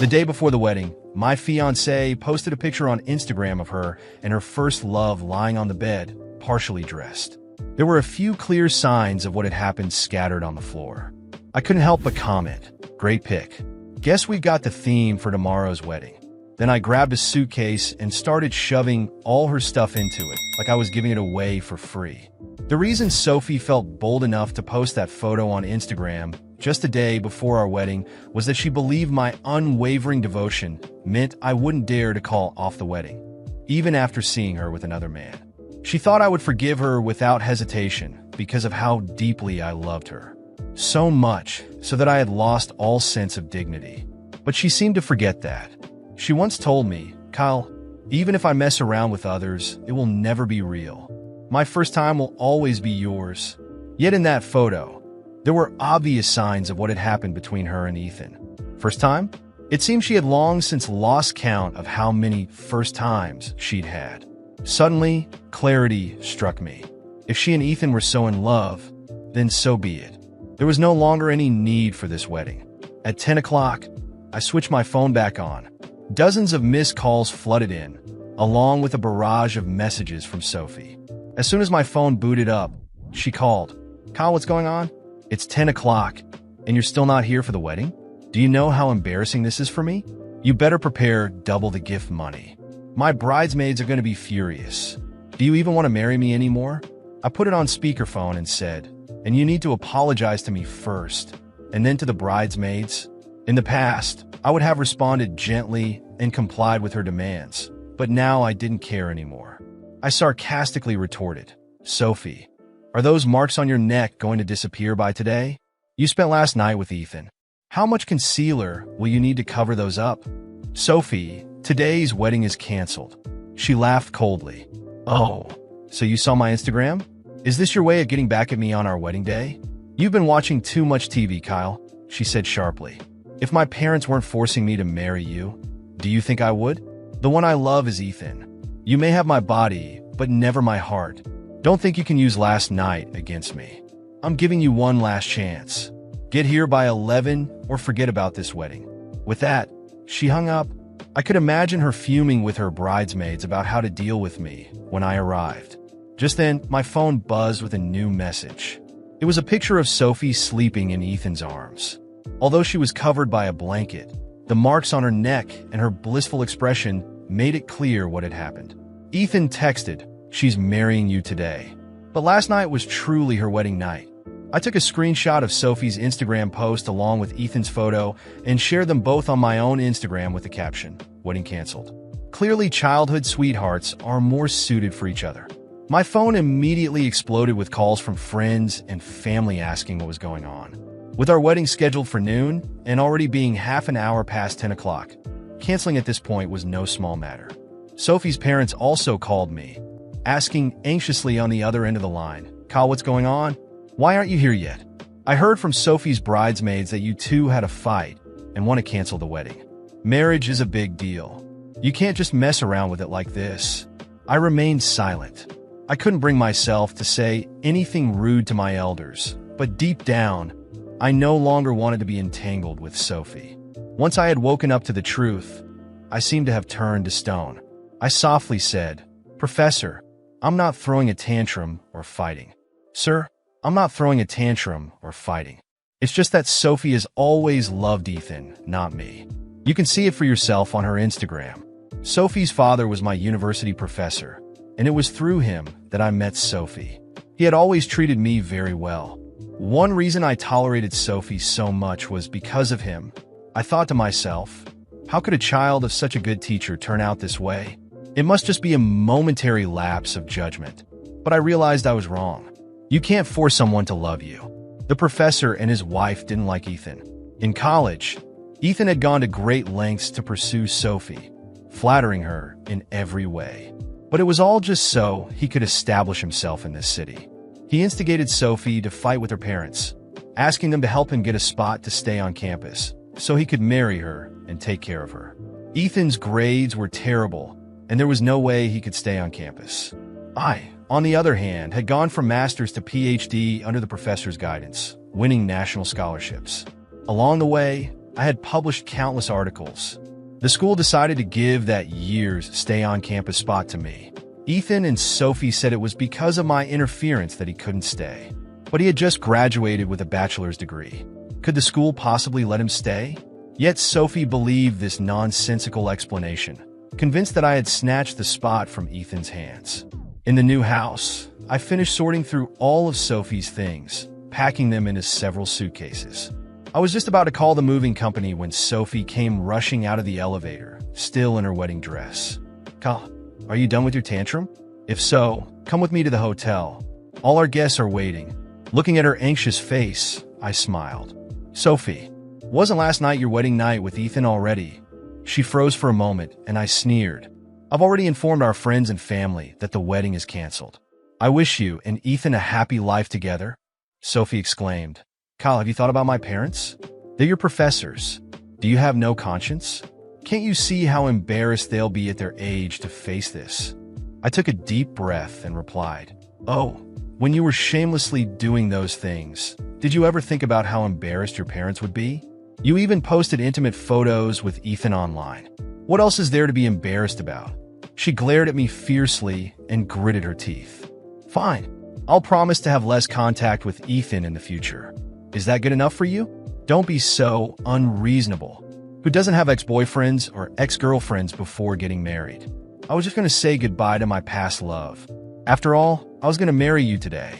The day before the wedding, my fiancée posted a picture on Instagram of her and her first love lying on the bed, partially dressed. There were a few clear signs of what had happened scattered on the floor. I couldn't help but comment, "Great pic. Guess we've got the theme for tomorrow's wedding." Then I grabbed a suitcase and started shoving all her stuff into it, like I was giving it away for free. The reason Sophie felt bold enough to post that photo on Instagram just a day before our wedding was that she believed my unwavering devotion meant I wouldn't dare to call off the wedding, even after seeing her with another man. She thought I would forgive her without hesitation because of how deeply I loved her. So much so that I had lost all sense of dignity. But she seemed to forget that. She once told me, "Kyle, even if I mess around with others, it will never be real. My first time will always be yours." Yet in that photo, there were obvious signs of what had happened between her and Ethan. First time? It seemed she had long since lost count of how many first times she'd had. Suddenly, clarity struck me. If she and Ethan were so in love, then so be it. There was no longer any need for this wedding. At 10 o'clock, I switched my phone back on. Dozens of missed calls flooded in, along with a barrage of messages from Sophie. As soon as my phone booted up, she called. "Kyle, what's going on? It's 10 o'clock, and you're still not here for the wedding? Do you know how embarrassing this is for me? You better prepare double the gift money. My bridesmaids are going to be furious. Do you even want to marry me anymore?" I put it on speakerphone and said, "And you need to apologize to me first, and then to the bridesmaids." In the past, I would have responded gently and complied with her demands, but now I didn't care anymore. I sarcastically retorted, "Sophie, are those marks on your neck going to disappear by today? You spent last night with Ethan. How much concealer will you need to cover those up?" "Sophie, today's wedding is canceled." She laughed coldly. "Oh, so you saw my Instagram? Is this your way of getting back at me on our wedding day? You've been watching too much TV, Kyle," she said sharply. "If my parents weren't forcing me to marry you, do you think I would? The one I love is Ethan. You may have my body, but never my heart. Don't think you can use last night against me. I'm giving you one last chance. Get here by 11 or forget about this wedding." With that, she hung up. I could imagine her fuming with her bridesmaids about how to deal with me when I arrived. Just then, my phone buzzed with a new message. It was a picture of Sophie sleeping in Ethan's arms. Although she was covered by a blanket, the marks on her neck and her blissful expression made it clear what had happened. Ethan texted, "She's marrying you today." But last night was truly her wedding night. I took a screenshot of Sophie's Instagram post along with Ethan's photo and shared them both on my own Instagram with the caption, "Wedding canceled." Clearly, childhood sweethearts are more suited for each other. My phone immediately exploded with calls from friends and family asking what was going on. With our wedding scheduled for noon and already being half an hour past 10 o'clock, canceling at this point was no small matter. Sophie's parents also called me, asking anxiously on the other end of the line, "Kyle, what's going on? Why aren't you here yet? I heard from Sophie's bridesmaids that you two had a fight and want to cancel the wedding. Marriage is a big deal. You can't just mess around with it like this." I remained silent. I couldn't bring myself to say anything rude to my elders, but deep down, I no longer wanted to be entangled with Sophie. Once I had woken up to the truth, I seemed to have turned to stone. I softly said, "Professor, I'm not throwing a tantrum or fighting." "Sir, I'm not throwing a tantrum or fighting. It's just that Sophie has always loved Ethan, not me. You can see it for yourself on her Instagram. Sophie's father was my university professor, and it was through him that I met Sophie. He had always treated me very well. One reason I tolerated Sophie so much was because of him. I thought to myself, how could a child of such a good teacher turn out this way? It must just be a momentary lapse of judgment." But I realized I was wrong. You can't force someone to love you. The professor and his wife didn't like Ethan. In college, Ethan had gone to great lengths to pursue Sophie, flattering her in every way. But it was all just so he could establish himself in this city. He instigated Sophie to fight with her parents, asking them to help him get a spot to stay on campus so he could marry her and take care of her. Ethan's grades were terrible, and there was no way he could stay on campus. I, on the other hand, had gone from master's to PhD under the professor's guidance, winning national scholarships. Along the way, I had published countless articles. The school decided to give that year's stay-on-campus spot to me. Ethan and Sophie said it was because of my interference that he couldn't stay. But he had just graduated with a bachelor's degree. Could the school possibly let him stay? Yet Sophie believed this nonsensical explanation, convinced that I had snatched the spot from Ethan's hands. In the new house, I finished sorting through all of Sophie's things, packing them into several suitcases. I was just about to call the moving company when Sophie came rushing out of the elevator, still in her wedding dress. "Kyle, are you done with your tantrum? If so, come with me to the hotel. All our guests are waiting." Looking at her anxious face, I smiled. "Sophie, wasn't last night your wedding night with Ethan already?" She froze for a moment, and I sneered. "I've already informed our friends and family that the wedding is canceled. I wish you and Ethan a happy life together," Sophie exclaimed. "Kyle, have you thought about my parents? They're your professors. Do you have no conscience? Can't you see how embarrassed they'll be at their age to face this?" I took a deep breath and replied, "Oh, when you were shamelessly doing those things, did you ever think about how embarrassed your parents would be? You even posted intimate photos with Ethan online. What else is there to be embarrassed about?" She glared at me fiercely and gritted her teeth. "Fine. I'll promise to have less contact with Ethan in the future. Is that good enough for you? Don't be so unreasonable. Who doesn't have ex-boyfriends or ex-girlfriends before getting married? I was just going to say goodbye to my past love. After all, I was going to marry you today.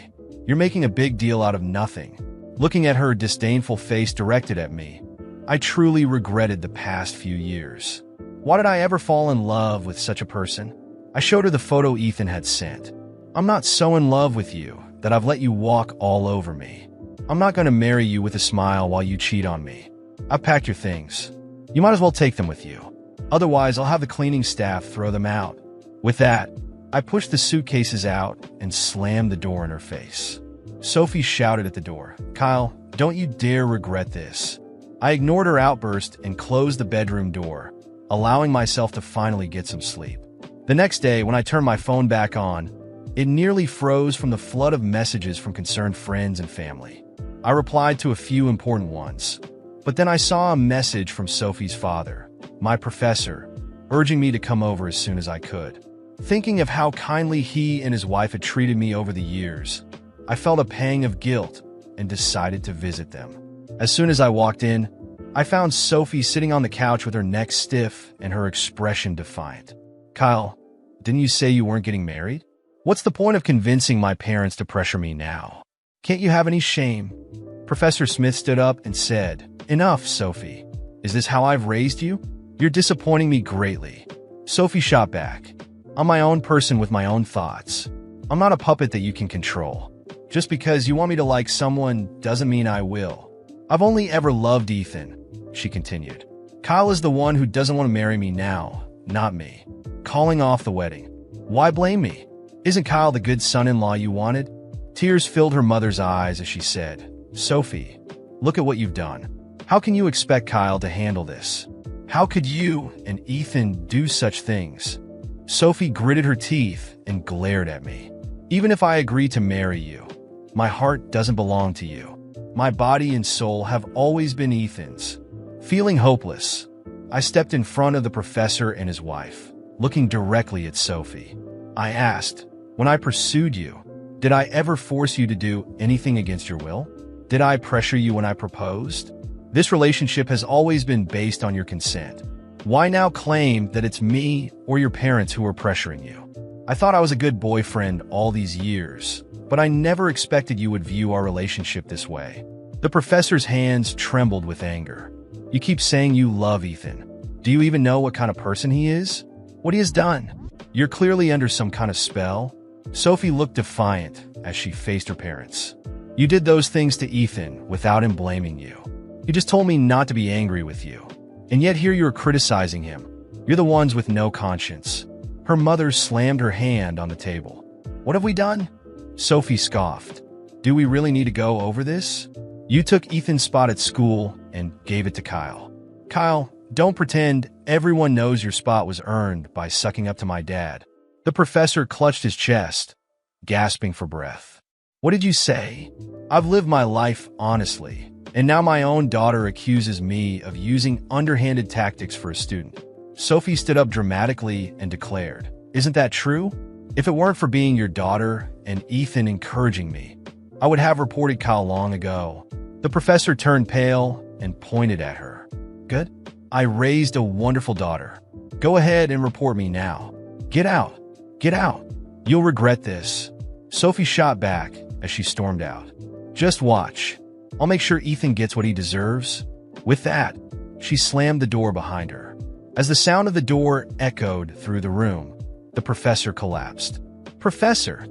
You're making a big deal out of nothing." Looking at her disdainful face directed at me, I truly regretted the past few years. Why did I ever fall in love with such a person? I showed her the photo Ethan had sent. "I'm not so in love with you that I've let you walk all over me. I'm not going to marry you with a smile while you cheat on me. I've packed your things. You might as well take them with you. Otherwise, I'll have the cleaning staff throw them out." With that, I pushed the suitcases out and slammed the door in her face. Sophie shouted at the door, "Kyle, don't you dare regret this." I ignored her outburst and closed the bedroom door, allowing myself to finally get some sleep. The next day, when I turned my phone back on, it nearly froze from the flood of messages from concerned friends and family. I replied to a few important ones, but then I saw a message from Sophie's father, my professor, urging me to come over as soon as I could. Thinking of how kindly he and his wife had treated me over the years, I felt a pang of guilt and decided to visit them. As soon as I walked in, I found Sophie sitting on the couch with her neck stiff and her expression defiant. "Kyle, didn't you say you weren't getting married? What's the point of convincing my parents to pressure me now? Can't you have any shame?" Professor Smith stood up and said, "Enough, Sophie. Is this how I've raised you? You're disappointing me greatly." Sophie shot back, "I'm my own person with my own thoughts. I'm not a puppet that you can control. Just because you want me to like someone doesn't mean I will. I've only ever loved Ethan," she continued. "Kyle is the one who doesn't want to marry me now, not me." Calling off the wedding. Why blame me? Isn't Kyle the good son-in-law you wanted? Tears filled her mother's eyes as she said, "Sophie, look at what you've done. How can you expect Kyle to handle this? How could you and Ethan do such things?" Sophie gritted her teeth and glared at me. "Even if I agree to marry you, my heart doesn't belong to you. My body and soul have always been Ethan's." Feeling hopeless, I stepped in front of the professor and his wife, looking directly at Sophie. I asked, "When I pursued you, did I ever force you to do anything against your will? Did I pressure you when I proposed? This relationship has always been based on your consent. Why now claim that it's me or your parents who are pressuring you? I thought I was a good boyfriend all these years, but I never expected you would view our relationship this way." The professor's hands trembled with anger. "You keep saying you love Ethan. Do you even know what kind of person he is? What he has done? You're clearly under some kind of spell." Sophie looked defiant as she faced her parents. "You did those things to Ethan without him blaming you. He just told me not to be angry with you. And yet here you're criticizing him. You're the ones with no conscience." Her mother slammed her hand on the table. "What have we done?" Sophie scoffed. "Do we really need to go over this? You took Ethan's spot at school and gave it to Kyle. Kyle, don't pretend everyone knows your spot was earned by sucking up to my dad." The professor clutched his chest, gasping for breath. "What did you say? I've lived my life honestly. And now my own daughter accuses me of using underhanded tactics for a student. Sophie stood up dramatically and declared, "Isn't that true? If it weren't for being your daughter and Ethan encouraging me, I would have reported Kyle long ago." The professor turned pale and pointed at her. "Good. I raised a wonderful daughter. Go ahead and report me now. Get out. Get out. You'll regret this." Sophie shot back as she stormed out. "Just watch. I'll make sure Ethan gets what he deserves." With that, she slammed the door behind her. As the sound of the door echoed through the room, the professor collapsed. "Professor!"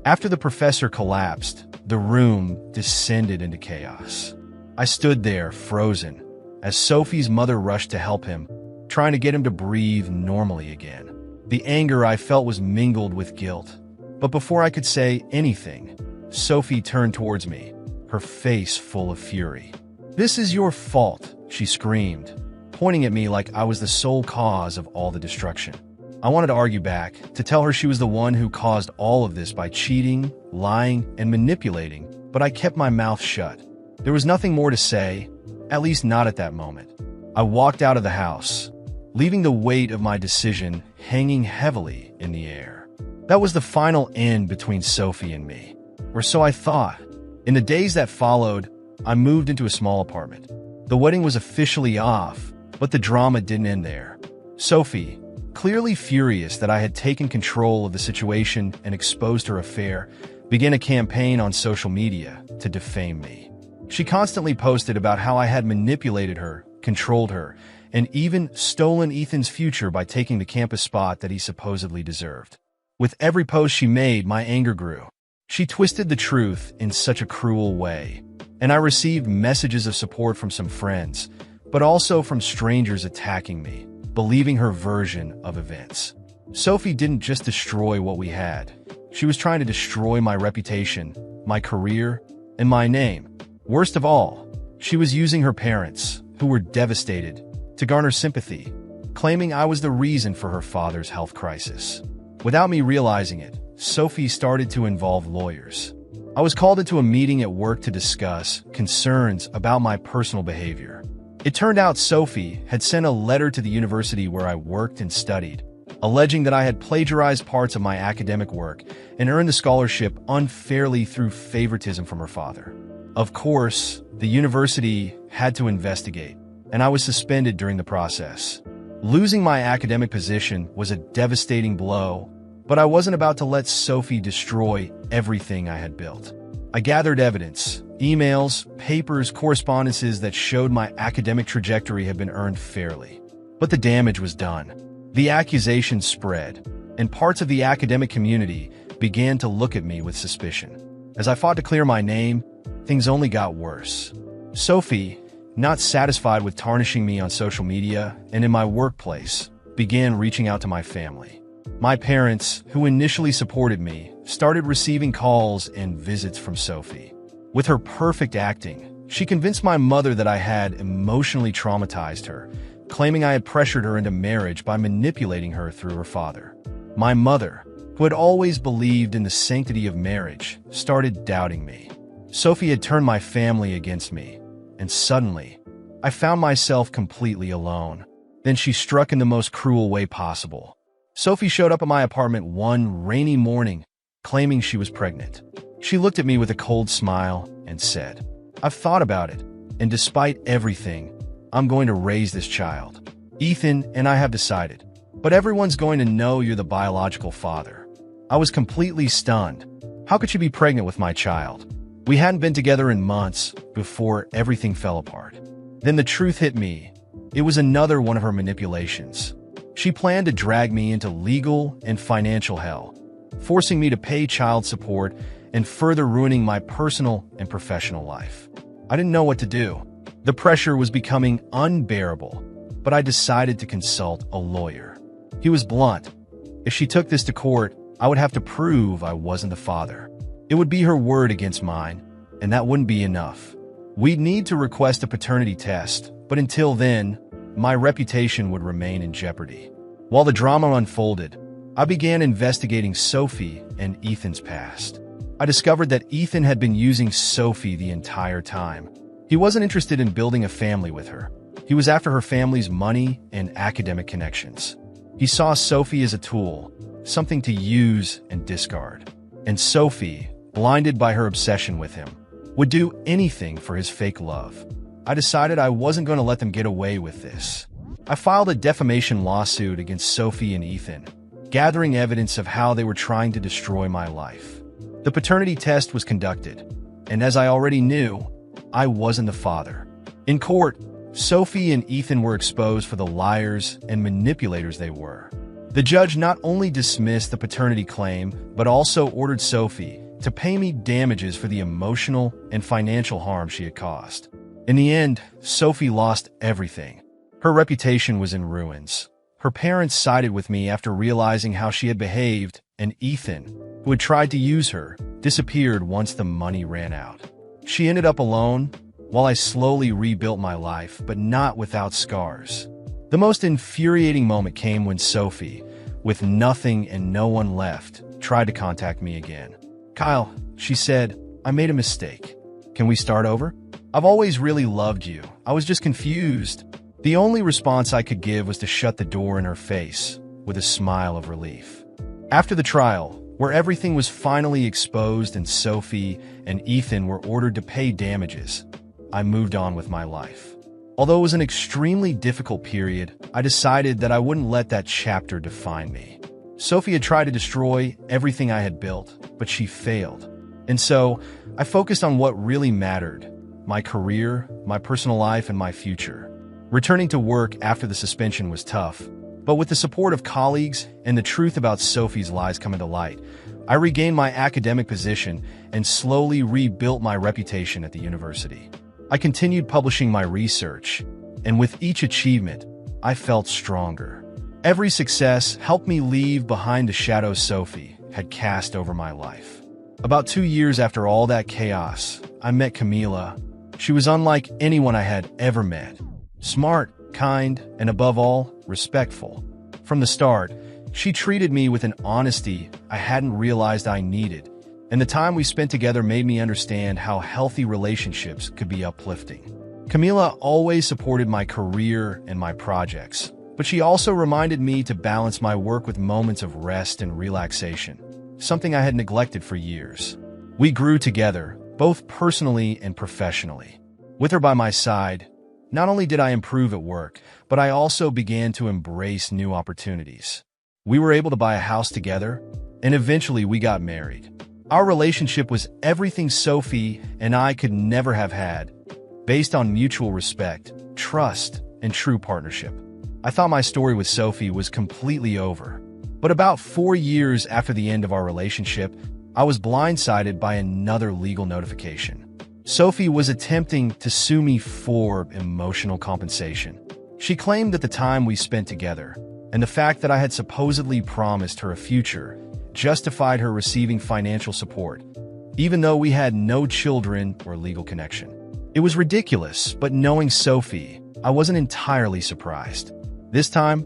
After the professor collapsed, the room descended into chaos. I stood there, frozen, as Sophie's mother rushed to help him, trying to get him to breathe normally again. The anger I felt was mingled with guilt. But before I could say anything, Sophie turned towards me, her face full of fury. "This is your fault," she screamed, pointing at me like I was the sole cause of all the destruction. I wanted to argue back, to tell her she was the one who caused all of this by cheating, lying, and manipulating, but I kept my mouth shut. There was nothing more to say, at least not at that moment. I walked out of the house, leaving the weight of my decision hanging heavily in the air. That was the final end between Sophie and me, or so I thought. In the days that followed, I moved into a small apartment. The wedding was officially off, but the drama didn't end there. Sophie, clearly furious that I had taken control of the situation and exposed her affair, began a campaign on social media to defame me. She constantly posted about how I had manipulated her, controlled her, and even stolen Ethan's future by taking the campus spot that he supposedly deserved. With every post she made, my anger grew. She twisted the truth in such a cruel way, and I received messages of support from some friends, but also from strangers attacking me, believing her version of events. Sophie didn't just destroy what we had. She was trying to destroy my reputation, my career, and my name. Worst of all, she was using her parents, who were devastated, to garner sympathy, claiming I was the reason for her father's health crisis. Without me realizing it, Sophie started to involve lawyers. I was called into a meeting at work to discuss concerns about my personal behavior. It turned out Sophie had sent a letter to the university where I worked and studied, alleging that I had plagiarized parts of my academic work and earned the scholarship unfairly through favoritism from her father. Of course, the university had to investigate, and I was suspended during the process. Losing my academic position was a devastating blow, but I wasn't about to let Sophie destroy everything I had built. I gathered evidence, emails, papers, correspondences that showed my academic trajectory had been earned fairly. But the damage was done. The accusations spread, and parts of the academic community began to look at me with suspicion. As I fought to clear my name, things only got worse. Sophie, not satisfied with tarnishing me on social media and in my workplace, began reaching out to my family. My parents, who initially supported me, started receiving calls and visits from Sophie. With her perfect acting, she convinced my mother that I had emotionally traumatized her, claiming I had pressured her into marriage by manipulating her through her father. My mother, who had always believed in the sanctity of marriage, started doubting me. Sophie had turned my family against me, and suddenly, I found myself completely alone. Then she struck in the most cruel way possible. Sophie showed up at my apartment one rainy morning, claiming she was pregnant. She looked at me with a cold smile and said, "I've thought about it, and despite everything, I'm going to raise this child. Ethan and I have decided, but everyone's going to know you're the biological father." I was completely stunned. How could she be pregnant with my child? We hadn't been together in months before everything fell apart. Then the truth hit me. It was another one of her manipulations. She planned to drag me into legal and financial hell, forcing me to pay child support and further ruining my personal and professional life. I didn't know what to do. The pressure was becoming unbearable, but I decided to consult a lawyer. He was blunt. If she took this to court, I would have to prove I wasn't the father. It would be her word against mine, and that wouldn't be enough. We'd need to request a paternity test, but until then, my reputation would remain in jeopardy. While the drama unfolded, I began investigating Sophie and Ethan's past. I discovered that Ethan had been using Sophie the entire time, He wasn't interested in building a family with her. He was after her family's money and academic connections. He saw Sophie as a tool, something to use and discard. And Sophie, blinded by her obsession with him, would do anything for his fake love. I decided I wasn't going to let them get away with this. I filed a defamation lawsuit against Sophie and Ethan, gathering evidence of how they were trying to destroy my life. The paternity test was conducted, and as I already knew, I wasn't the father. In court, Sophie and Ethan were exposed for the liars and manipulators they were. The judge not only dismissed the paternity claim, but also ordered Sophie to pay me damages for the emotional and financial harm she had caused. In the end, Sophie lost everything. Her reputation was in ruins. Her parents sided with me after realizing how she had behaved, and Ethan, who had tried to use her, disappeared once the money ran out. She ended up alone, while I slowly rebuilt my life, but not without scars. The most infuriating moment came when Sophie, with nothing and no one left, tried to contact me again. "Kyle," she said, "I made a mistake. Can we start over? I've always really loved you. I was just confused." The only response I could give was to shut the door in her face, with a smile of relief. After the trial, where everything was finally exposed and Sophie and Ethan were ordered to pay damages, I moved on with my life. Although it was an extremely difficult period, I decided that I wouldn't let that chapter define me. Sophie had tried to destroy everything I had built, but she failed. And so, I focused on what really mattered: my career, my personal life, and my future. Returning to work after the suspension was tough, but with the support of colleagues and the truth about Sophie's lies coming to light, I regained my academic position and slowly rebuilt my reputation at the university. I continued publishing my research, and with each achievement, I felt stronger. Every success helped me leave behind the shadow Sophie had cast over my life. About 2 years after all that chaos, I met Camila. She was unlike anyone I had ever met. Smart, kind, and above all, respectful. From the start, she treated me with an honesty I hadn't realized I needed, and the time we spent together made me understand how healthy relationships could be uplifting. Camila always supported my career and my projects, but she also reminded me to balance my work with moments of rest and relaxation, something I had neglected for years. We grew together, both personally and professionally. With her by my side, not only did I improve at work, but I also began to embrace new opportunities. We were able to buy a house together, and eventually we got married. Our relationship was everything Sophie and I could never have had, based on mutual respect, trust, and true partnership. I thought my story with Sophie was completely over. But about 4 years after the end of our relationship, I was blindsided by another legal notification. Sophie was attempting to sue me for emotional compensation. She claimed that the time we spent together, and the fact that I had supposedly promised her a future, justified her receiving financial support, even though we had no children or legal connection. It was ridiculous, but knowing Sophie, I wasn't entirely surprised. This time,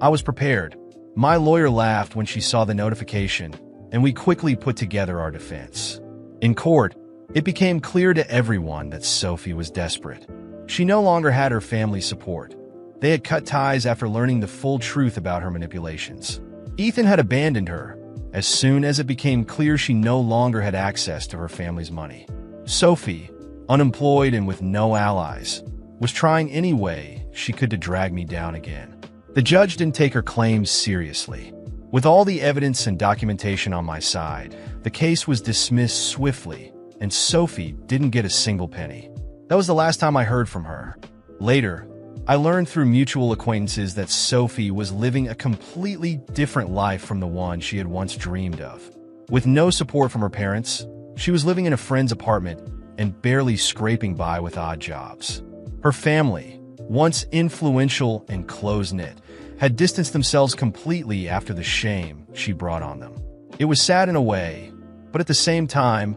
I was prepared. My lawyer laughed when she saw the notification, and we quickly put together our defense. In court, it became clear to everyone that Sophie was desperate. She no longer had her family's support. They had cut ties after learning the full truth about her manipulations. Ethan had abandoned her as soon as it became clear she no longer had access to her family's money. Sophie, unemployed and with no allies, was trying any way she could to drag me down again. The judge didn't take her claims seriously. With all the evidence and documentation on my side, the case was dismissed swiftly, and Sophie didn't get a single penny. That was the last time I heard from her. Later, I learned through mutual acquaintances that Sophie was living a completely different life from the one she had once dreamed of. With no support from her parents, she was living in a friend's apartment and barely scraping by with odd jobs. Her family, once influential and close-knit, had distanced themselves completely after the shame she brought on them. It was sad in a way, but at the same time,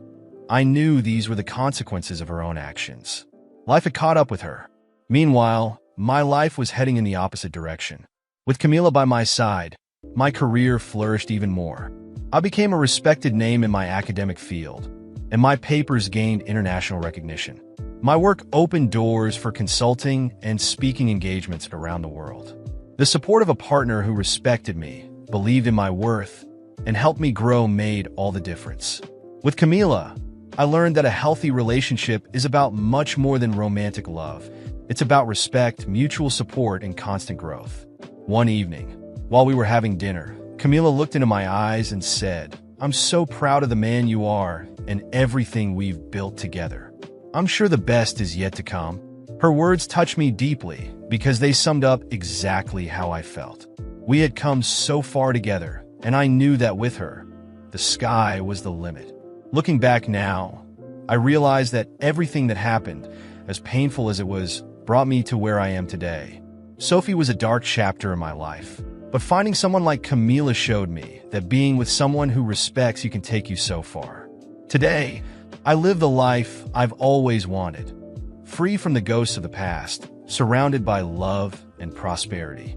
I knew these were the consequences of her own actions. Life had caught up with her. Meanwhile, my life was heading in the opposite direction. With Camila by my side, my career flourished even more. I became a respected name in my academic field, and my papers gained international recognition. My work opened doors for consulting and speaking engagements around the world. The support of a partner who respected me, believed in my worth, and helped me grow made all the difference. With Camila, I learned that a healthy relationship is about much more than romantic love. It's about respect, mutual support, and constant growth. One evening, while we were having dinner, Camila looked into my eyes and said, "I'm so proud of the man you are and everything we've built together. I'm sure the best is yet to come." Her words touched me deeply because they summed up exactly how I felt. We had come so far together, and I knew that with her, the sky was the limit. Looking back now, I realized that everything that happened, as painful as it was, brought me to where I am today. Sophie was a dark chapter in my life, but finding someone like Camila showed me that being with someone who respects you can take you so far. Today, I live the life I've always wanted, free from the ghosts of the past, surrounded by love and prosperity.